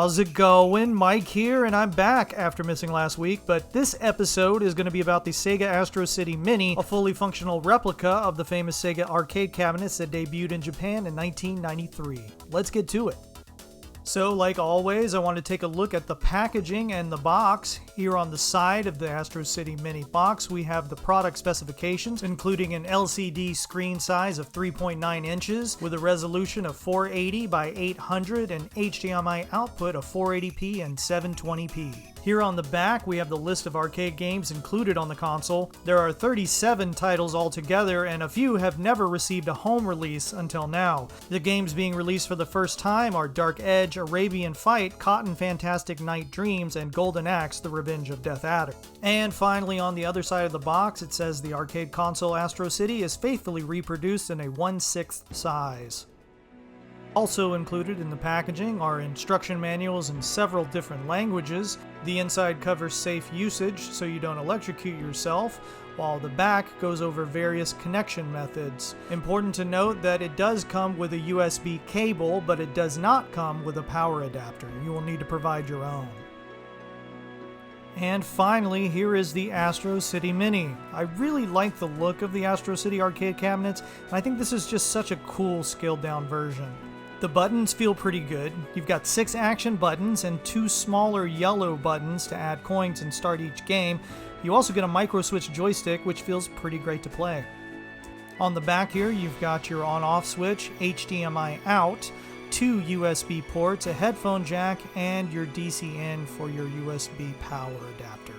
How's it going? Mike here, and I'm back after missing last week, but this episode is going to be about the Sega Astro City Mini, a fully functional replica of the famous Sega arcade cabinets that debuted in Japan in 1993. Let's get to it. So, like always, I want to take a look at the packaging and the box. Here on the side of the Astro City Mini box, we have the product specifications, including an LCD screen size of 3.9 inches with a resolution of 480 by 800 and HDMI output of 480p and 720p. Here on the back, we have the list of arcade games included on the console. There are 37 titles altogether, and a few have never received a home release until now. The games being released for the first time are Dark Edge, Arabian Fight, Cotton Fantastic Night Dreams, and Golden Axe, The Revenge of Death Adder. And finally, on the other side of the box, it says the arcade console Astro City is faithfully reproduced in a 1/6 size. Also included in the packaging are instruction manuals in several different languages. The inside covers safe usage so you don't electrocute yourself, while the back goes over various connection methods. Important to note that it does come with a USB cable, but it does not come with a power adapter. You will need to provide your own. And finally, here is the Astro City Mini. I really like the look of the Astro City arcade cabinets, and I think this is just such a cool scaled down version. The buttons feel pretty good. You've got 6 action buttons and 2 smaller yellow buttons to add coins and start each game. You also get a micro switch joystick, which feels pretty great to play. On the back here, you've got your on-off switch, HDMI out, 2 USB ports, a headphone jack, and your DC in for your USB power adapter.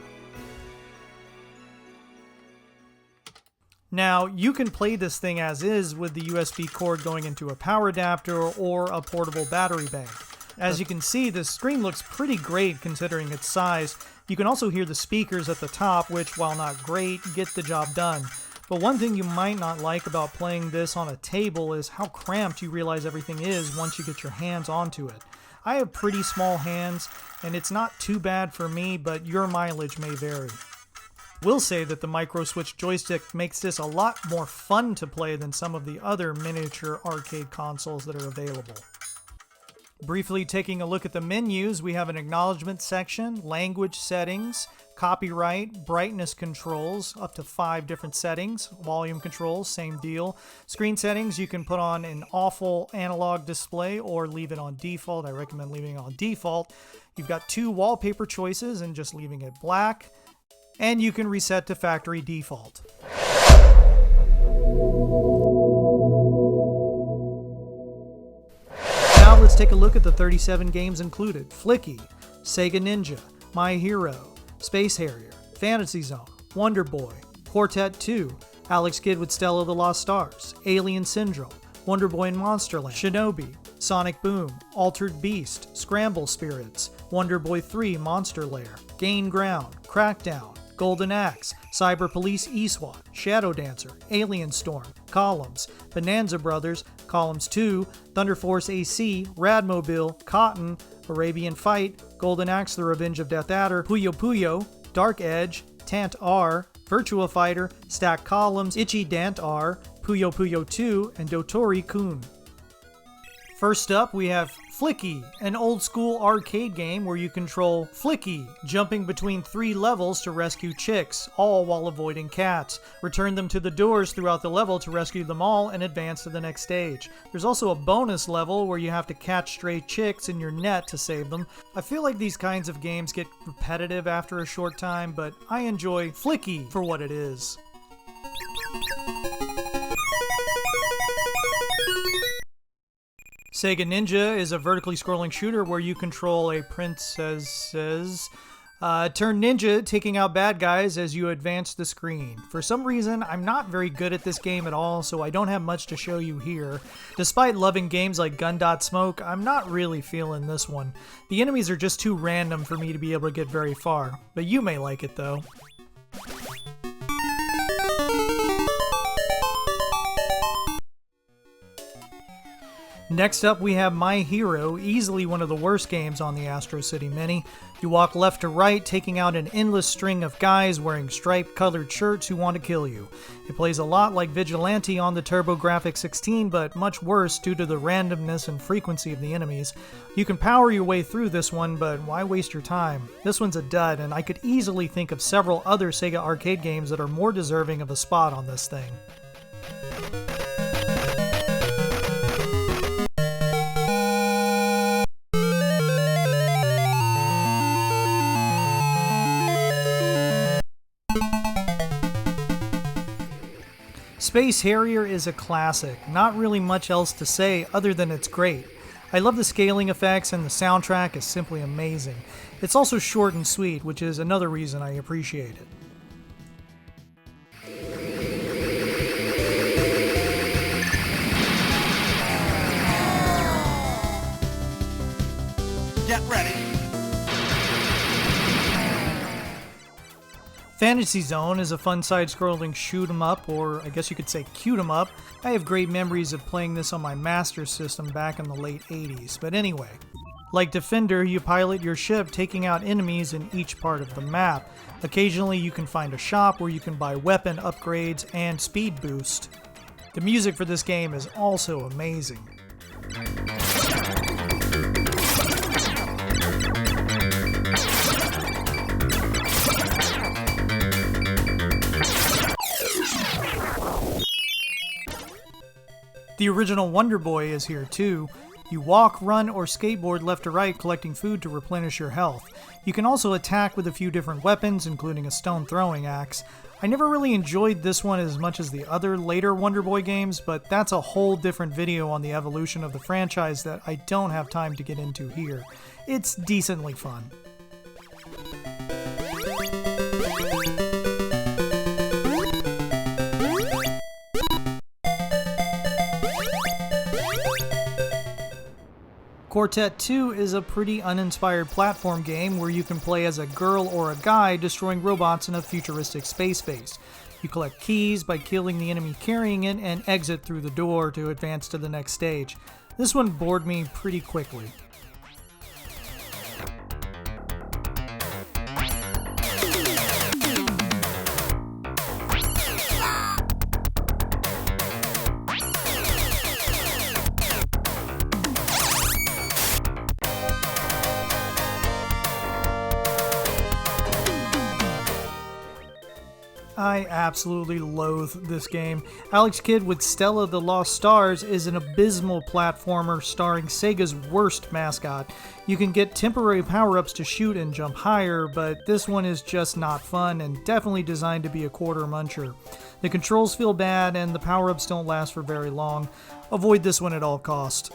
Now, you can play this thing as is with the USB cord going into a power adapter or a portable battery bank. As you can see, the screen looks pretty great considering its size. You can also hear the speakers at the top, which, while not great, get the job done. But one thing you might not like about playing this on a table is how cramped you realize everything is once you get your hands onto it. I have pretty small hands, and it's not too bad for me, but your mileage may vary. Will say that the micro switch joystick makes this a lot more fun to play than some of the other miniature arcade consoles that are available. Briefly taking a look at the menus, we have an acknowledgement section, language settings, copyright, brightness controls, up to 5 different settings, volume controls, same deal. Screen settings, you can put on an awful analog display or leave it on default. I recommend leaving it on default. You've got 2 wallpaper choices and just leaving it black. And you can reset to factory default. Now let's take a look at the 37 games included. Flicky, Sega Ninja, My Hero, Space Harrier, Fantasy Zone, Wonder Boy, Quartet 2, Alex Kidd with Stella the Lost Stars, Alien Syndrome, Wonder Boy in Monsterland, Shinobi, Sonic Boom, Altered Beast, Scramble Spirits, Wonder Boy 3 Monster Lair, Gain Ground, Crackdown, Golden Axe, Cyber Police eSWAT, Shadow Dancer, Alien Storm, Columns, Bonanza Brothers, Columns 2, Thunder Force AC, Radmobile, Cotton, Arabian Fight, Golden Axe, The Revenge of Death Adder, Puyo Puyo, Dark Edge, Tantar, Virtua Fighter, Stack Columns, Ichi Dantar, Puyo Puyo 2, and Dotori Coon. First up, we have Flicky, an old-school arcade game where you control Flicky, jumping between 3 levels to rescue chicks, all while avoiding cats. Return them to the doors throughout the level to rescue them all and advance to the next stage. There's also a bonus level where you have to catch stray chicks in your net to save them. I feel like these kinds of games get repetitive after a short time, but I enjoy Flicky for what it is. Sega Ninja is a vertically scrolling shooter where you control a princess, turn ninja, taking out bad guys as you advance the screen. For some reason, I'm not very good at this game at all, so I don't have much to show you here. Despite loving games like Gun Dot Smoke, I'm not really feeling this one. The enemies are just too random for me to be able to get very far, but you may like it though. Next up we have My Hero, easily one of the worst games on the Astro City Mini. You walk left to right, taking out an endless string of guys wearing striped colored shirts who want to kill you. It plays a lot like Vigilante on the TurboGrafx 16, but much worse due to the randomness and frequency of the enemies. You can power your way through this one, but why waste your time? This one's a dud, and I could easily think of several other Sega arcade games that are more deserving of a spot on this thing. Space Harrier is a classic, not really much else to say other than it's great. I love the scaling effects and the soundtrack is simply amazing. It's also short and sweet, which is another reason I appreciate it. Get ready. Fantasy Zone is a fun side-scrolling shoot-'em-up, or I guess you could say cute-'em-up. I have great memories of playing this on my Master System back in the late 80s, but anyway. Like Defender, you pilot your ship taking out enemies in each part of the map. Occasionally you can find a shop where you can buy weapon upgrades and speed boost. The music for this game is also amazing. The original Wonder Boy is here too. You walk, run, or skateboard left to right collecting food to replenish your health. You can also attack with a few different weapons, including a stone throwing axe. I never really enjoyed this one as much as the other later Wonder Boy games, but that's a whole different video on the evolution of the franchise that I don't have time to get into here. It's decently fun. Quartet 2 is a pretty uninspired platform game where you can play as a girl or a guy destroying robots in a futuristic space base. You collect keys by killing the enemy carrying it and exit through the door to advance to the next stage. This one bored me pretty quickly. I absolutely loathe this game. Alex Kidd with Stella the Lost Stars is an abysmal platformer starring Sega's worst mascot. You can get temporary power-ups to shoot and jump higher, but this one is just not fun and definitely designed to be a quarter muncher. The controls feel bad and the power-ups don't last for very long. Avoid this one at all costs.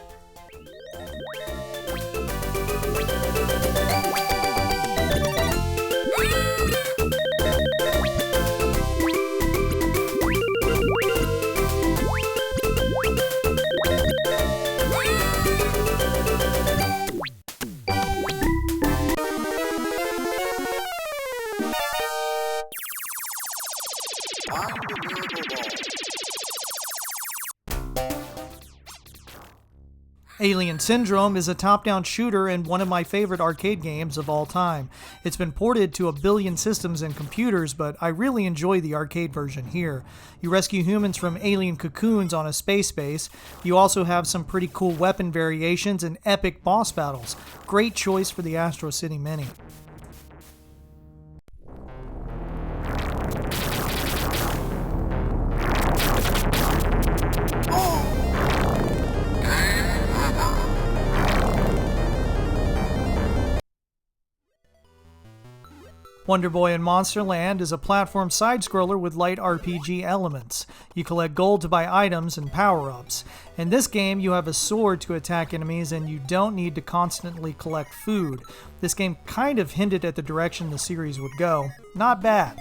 Alien Syndrome is a top-down shooter and one of my favorite arcade games of all time. It's been ported to 1 billion systems and computers, but I really enjoy the arcade version here. You rescue humans from alien cocoons on a space base. You also have some pretty cool weapon variations and epic boss battles. Great choice for the Astro City Mini. Wonder Boy in Monster Land is a platform side-scroller with light RPG elements. You collect gold to buy items and power-ups. In this game, you have a sword to attack enemies and you don't need to constantly collect food. This game kind of hinted at the direction the series would go. Not bad.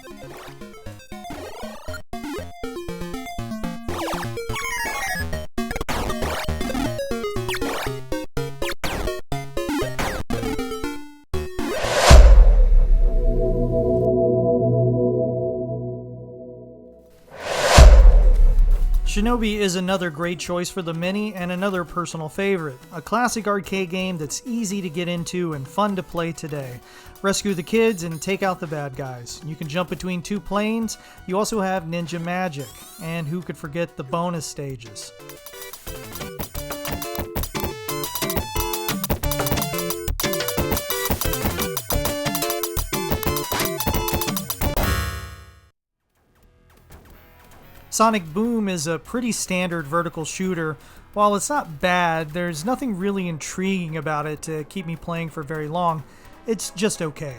Shinobi is another great choice for the Mini and another personal favorite. A classic arcade game that's easy to get into and fun to play today. Rescue the kids and take out the bad guys. You can jump between two planes. You also have ninja magic. And who could forget the bonus stages? Sonic Boom is a pretty standard vertical shooter. While it's not bad, there's nothing really intriguing about it to keep me playing for very long. It's just okay.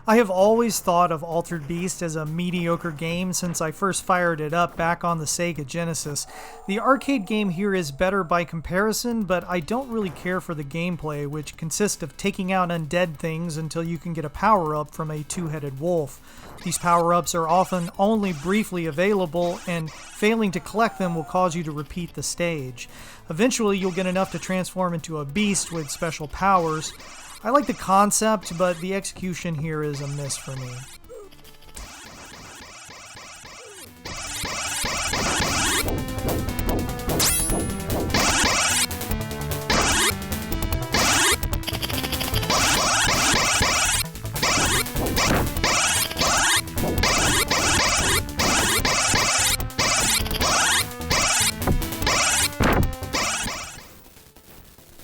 I have always thought of Altered Beast as a mediocre game since I first fired it up back on the Sega Genesis. The arcade game here is better by comparison, but I don't really care for the gameplay, which consists of taking out undead things until you can get a power-up from a two-headed wolf. These power-ups are often only briefly available, and failing to collect them will cause you to repeat the stage. Eventually, you'll get enough to transform into a beast with special powers. I like the concept, but the execution here is a miss for me.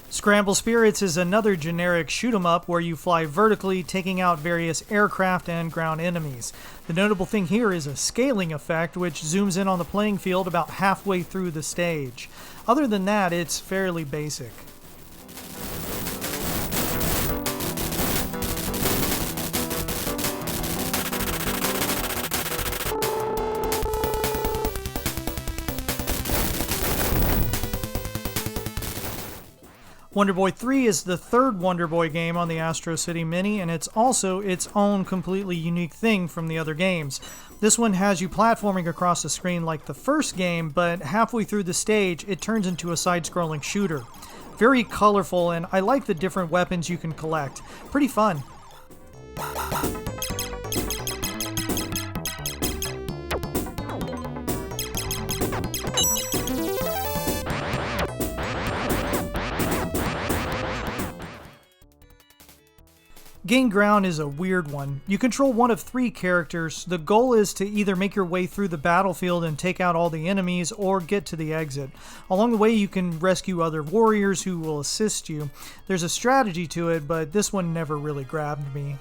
Scramble Spirits is another generic shoot-'em-up where you fly vertically, taking out various aircraft and ground enemies. The notable thing here is a scaling effect, which zooms in on the playing field about halfway through the stage. Other than that, it's fairly basic. Wonder Boy 3 is the third Wonder Boy game on the Astro City Mini, and it's also its own completely unique thing from the other games. This one has you platforming across the screen like the first game, but halfway through the stage, it turns into a side-scrolling shooter. Very colorful, and I like the different weapons you can collect. Pretty fun. Gain Ground is a weird one. You control one of three characters. The goal is to either make your way through the battlefield and take out all the enemies, or get to the exit. Along the way, you can rescue other warriors who will assist you. There's a strategy to it, but this one never really grabbed me.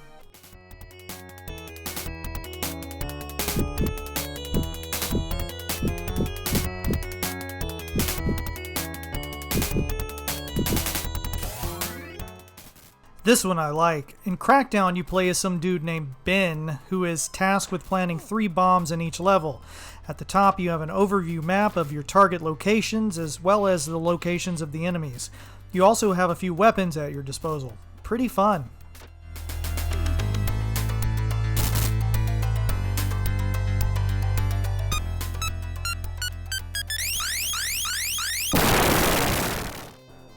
This one I like. In Crackdown, you play as some dude named Ben, who is tasked with planting 3 bombs in each level. At the top, you have an overview map of your target locations, as well as the locations of the enemies. You also have a few weapons at your disposal. Pretty fun.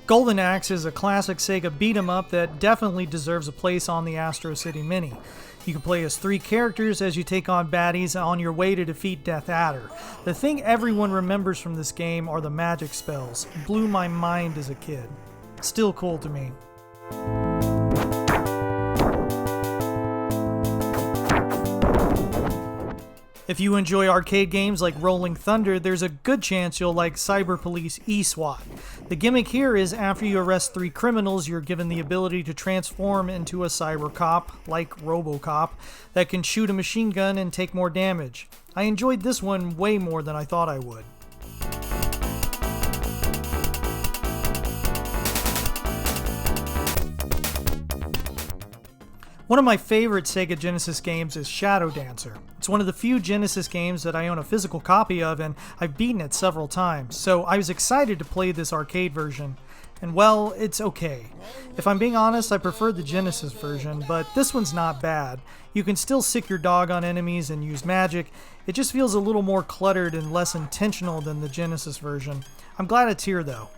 Golden Axe is a classic Sega beat-em-up that definitely deserves a place on the Astro City Mini. You can play as 3 characters as you take on baddies on your way to defeat Death Adder. The thing everyone remembers from this game are the magic spells. Blew my mind as a kid. Still cool to me. If you enjoy arcade games like Rolling Thunder, there's a good chance you'll like Cyber Police eSWAT. The gimmick here is after you arrest 3 criminals, you're given the ability to transform into a cyber cop, like RoboCop, that can shoot a machine gun and take more damage. I enjoyed this one way more than I thought I would. One of my favorite Sega Genesis games is Shadow Dancer. It's one of the few Genesis games that I own a physical copy of, and I've beaten it several times, so I was excited to play this arcade version. And well, it's okay. If I'm being honest, I prefer the Genesis version, but this one's not bad. You can still sick your dog on enemies and use magic. It just feels a little more cluttered and less intentional than the Genesis version. I'm glad it's here though.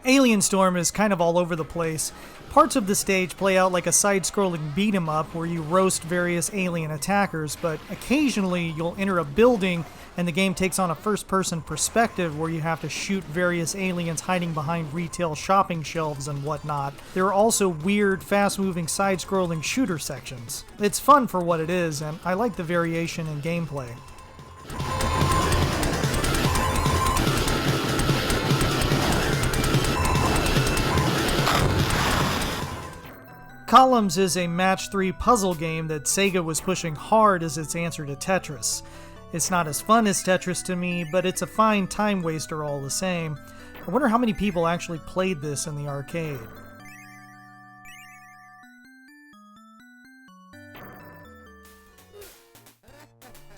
Alien Storm is kind of all over the place. Parts of the stage play out like a side-scrolling beat-em-up where you roast various alien attackers, but occasionally you'll enter a building and the game takes on a first-person perspective where you have to shoot various aliens hiding behind retail shopping shelves and whatnot. There are also weird, fast-moving side-scrolling shooter sections. It's fun for what it is, and I like the variation in gameplay. Columns is a match 3 puzzle game that Sega was pushing hard as its answer to Tetris. It's not as fun as Tetris to me, but it's a fine time waster all the same. I wonder how many people actually played this in the arcade.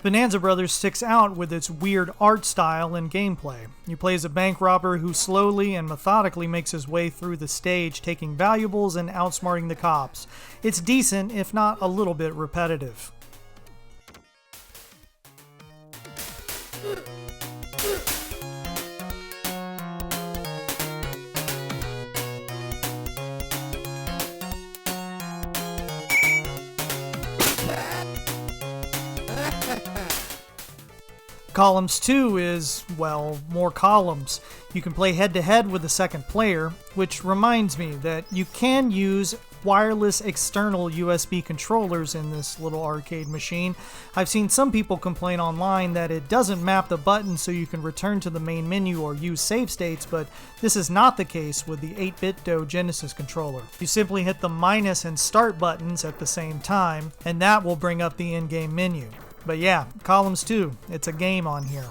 Bonanza Brothers sticks out with its weird art style and gameplay. You play as a bank robber who slowly and methodically makes his way through the stage, taking valuables and outsmarting the cops. It's decent, if not a little bit repetitive. Columns 2 is, well, more columns. You can play head-to-head with the second player, which reminds me that you can use wireless external USB controllers in this little arcade machine. I've seen some people complain online that it doesn't map the buttons so you can return to the main menu or use save states, but this is not the case with the 8-bit Genesis controller. You simply hit the minus and start buttons at the same time, and that will bring up the in-game menu. But yeah, Columns 2, it's a game on here.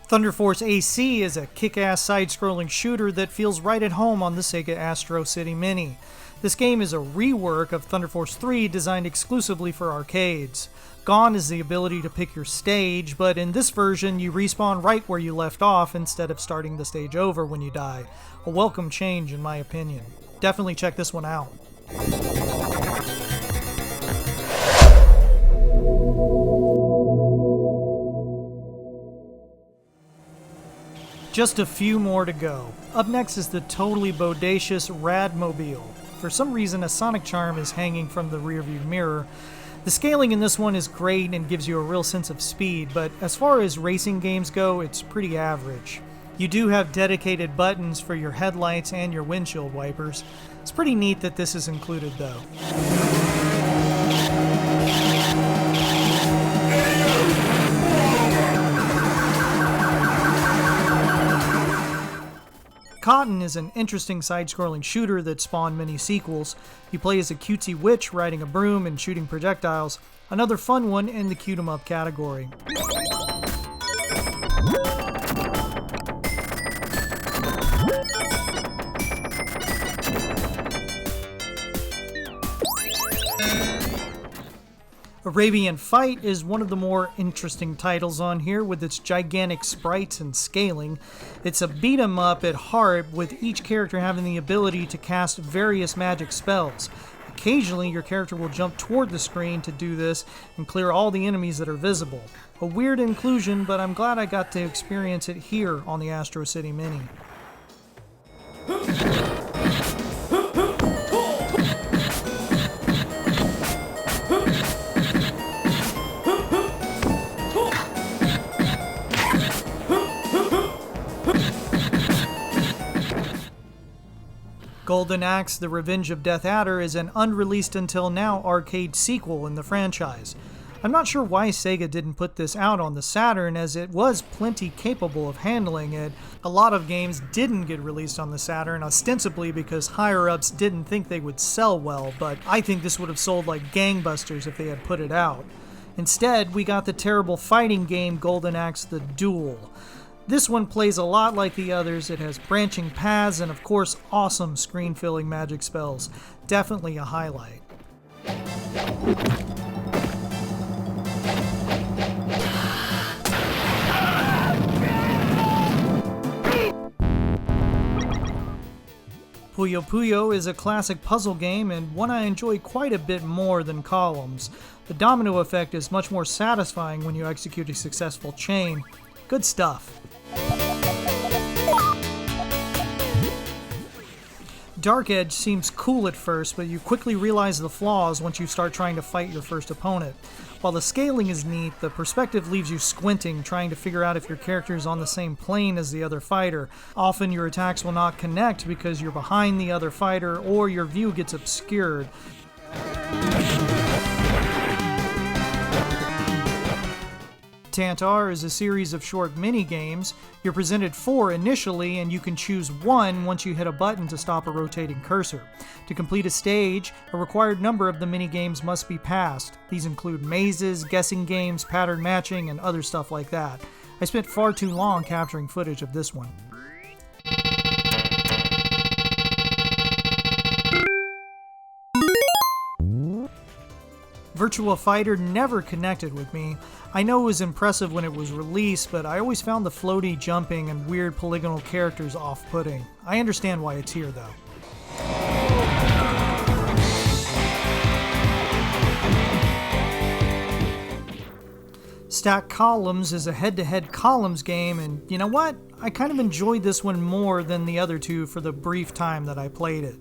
Thunder Force AC is a kick-ass side-scrolling shooter that feels right at home on the Sega Astro City Mini. This game is a rework of Thunder Force 3 designed exclusively for arcades. Gone is the ability to pick your stage, but in this version you respawn right where you left off instead of starting the stage over when you die. A welcome change in my opinion. Definitely check this one out. Just a few more to go. Up next is the totally bodacious Radmobile. For some reason, a Sonic charm is hanging from the rearview mirror. The scaling in this one is great and gives you a real sense of speed, but as far as racing games go, it's pretty average. You do have dedicated buttons for your headlights and your windshield wipers. It's pretty neat that this is included though. Cotton is an interesting side-scrolling shooter that spawned many sequels. You play as a cutesy witch riding a broom and shooting projectiles. Another fun one in the cute 'em up category. Arabian Fight is one of the more interesting titles on here with its gigantic sprites and scaling. It's a beat 'em up at heart, with each character having the ability to cast various magic spells. Occasionally your character will jump toward the screen to do this and clear all the enemies that are visible. A weird inclusion, but I'm glad I got to experience it here on the Astro City Mini. Golden Axe: The Revenge of Death Adder is an unreleased until now arcade sequel in the franchise. I'm not sure why Sega didn't put this out on the Saturn, as it was plenty capable of handling it. A lot of games didn't get released on the Saturn, ostensibly because higher-ups didn't think they would sell well, but I think this would have sold like gangbusters if they had put it out. Instead, we got the terrible fighting game Golden Axe: The Duel. This one plays a lot like the others. It has branching paths and of course awesome screen-filling magic spells. Definitely a highlight. Puyo Puyo is a classic puzzle game and one I enjoy quite a bit more than Columns. The domino effect is much more satisfying when you execute a successful chain. Good stuff. Dark Edge seems cool at first, but you quickly realize the flaws once you start trying to fight your first opponent. While the scaling is neat, the perspective leaves you squinting, trying to figure out if your character is on the same plane as the other fighter. Often your attacks will not connect because you're behind the other fighter or your view gets obscured. Tantar is a series of short mini-games. You're presented 4 initially, and you can choose 1 once you hit a button to stop a rotating cursor. To complete a stage, a required number of the mini-games must be passed. These include mazes, guessing games, pattern matching, and other stuff like that. I spent far too long capturing footage of this one. Virtua Fighter never connected with me. I know it was impressive when it was released, but I always found the floaty jumping and weird polygonal characters off-putting. I understand why it's here, though. Stack Columns is a head-to-head columns game, and you know what? I kind of enjoyed this one more than the other two for the brief time that I played it.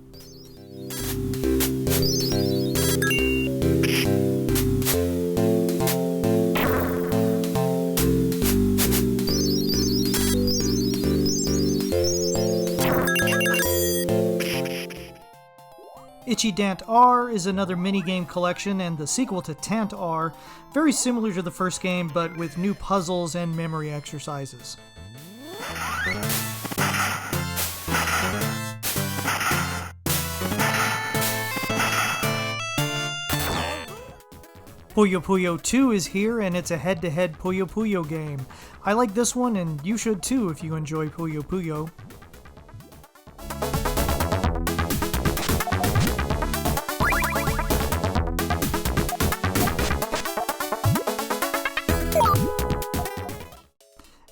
Tantar is another minigame collection and the sequel to Tantar, very similar to the first game but with new puzzles and memory exercises. Puyo Puyo 2 is here and it's a head-to-head Puyo Puyo game. I like this one and you should too if you enjoy Puyo Puyo.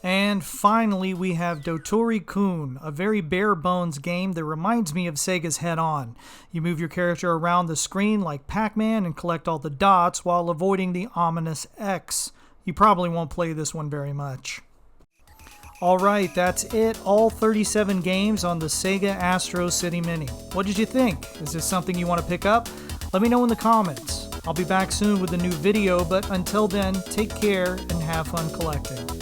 And finally, we have Dotori Coon, a very bare-bones game that reminds me of Sega's Head-On. You move your character around the screen like Pac-Man and collect all the dots while avoiding the ominous X. You probably won't play this one very much. Alright, that's it. All 37 games on the Sega Astro City Mini. What did you think? Is this something you want to pick up? Let me know in the comments. I'll be back soon with a new video, but until then, take care and have fun collecting.